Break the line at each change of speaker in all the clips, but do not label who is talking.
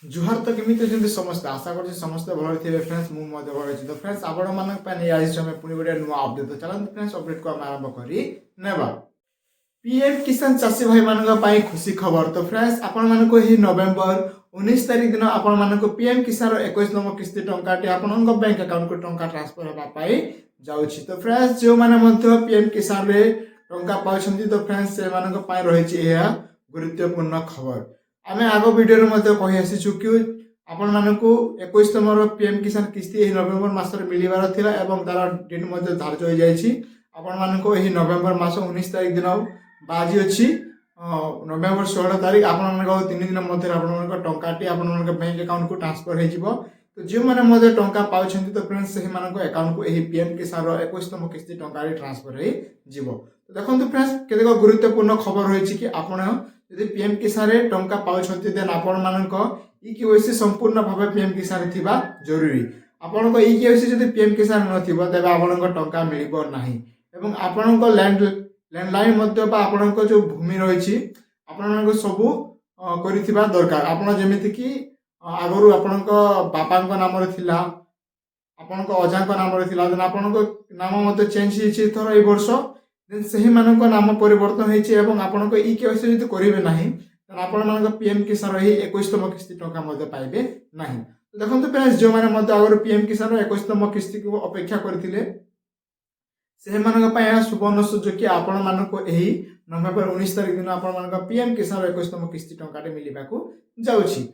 जुहार तो केमिति अछंती समस्ते आशा करछि समस्ते भल थिबे फ्रेंड्स मु मध्य भल अछि तो फ्रेंड्स आपण मानक पय नै आज समय पुनी गोटे नुवा अपडेट तो चलंत फ्रेंड्स अपडेट को हम आरंभ करी नेबा पीएम किसान चासी भाई मानक पय खुशी खबर तो फ्रेंड्स आपण मानको ही नवेम्बर 19 तारिख दिन आपण मानको पीएम किसान रो 21 नंबर किस्ती टंकाटी आपणक बैंक अकाउंट को टंका ट्रांसफर होबा पय जाउछि तो फ्रेंड्स जो माने मध्य पीएम किसान रे टंका पाउछंती तो फ्रेंड्स से मानक पय रहिछि एहा गुरुत्वपूर्ण खबर आमे आगो वीडियो मध्ये कहि आसीछु कि आपण मानकु 21 नंबर पीएम किसान किस्ती एही नवेम्बर मासरे मिलिबार थिला एवं तार डेट मध्ये धार्य होई जायछि आपण मानकु एही नवेम्बर मास 19 तारिख दिन बाजी अछि नवेम्बर 16 तारिख आपण मानकु 3 दिन मध्ये आपण मानकु टंकाटी आपण मानकु बैंक अकाउंट को ट्रांसफर हे जिवो तो जे माने मध्ये टंका पाउछंती तो फ्रेंड्स सेही मानकु अकाउंट को एही पीएम किसान रो 21 नंबर किस्ती टंकाटी ट्रांसफर हे जिवो तो देखंतु फ्रेंड्स केतेक गुरुत्वपूर्ण खबर होईछि कि आपण यदि पीएम किसान रे टंका पाउछंती देन आपण मानक ई केवाईसी संपूर्ण भाबे पीएम किसान रे थिबा जरूरी आपण को ई केवाईसी जदि पीएम किसान न थिबो तबे आपण को टंका मिलिबो नाही एवं आपण को लैंडलाइन मध्ये बा आपण को जो भूमि रहिछि आपण को सब करिथिबा दरकार आपण जेमिति कि आगरु आपण को बापा को नाम रे थिला आपण को अजा को नाम रे थिला देन आपण को नाम मध्ये चेंज हिछि थरो ए वर्ष देन सही मानक नाम परिवर्तन होइछि एवं आपण को ई केवाईसी जदि करिवे नाही तन आपण मानक पीएम किसान रही 21 तम किस्ती टंका मध्ये पाइबे नाही तो देखंतु फ्रेंड्स जो माने मध्ये आगर पीएम किसान 21 तम किस्ती को अपेक्षा करथिले से मानक पय सुवर्ण सुजोग कि आपण मानक एही नवेम्बर 19 तारिख दिन आपण मानक पीएम किसान 21 तम किस्ती टंकाटे मिलिबाकू जाउछि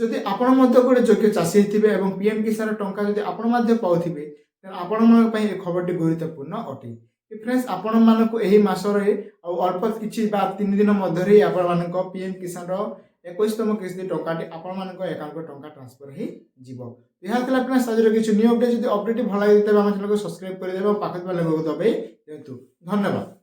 जदि आपण मध्ये गोटे योग्य चासी थिबे एवं पीएम किसान टंका जदि आपण मध्ये पाउथिबे तन आपण मानक पय ए खबरटी गुरुत्वपूर्ण अटे फ्रेंड्स आपण मानक एही मासरे अल्प किछि बा 3 दिन मध्ये आपण मानक पीएम किसान रो 21 तम किस्ती टंकाटी आपण मानक अकाउंट को टंका ट्रांसफर हे जिवो यहा तला फ्रेंड्स आज किछि न्यू अपडेट जदि अपडेट भल लागि तबे हम चैनल को सब्सक्राइब करि देबो पाखत वाले को दबे देंतु धन्यवाद।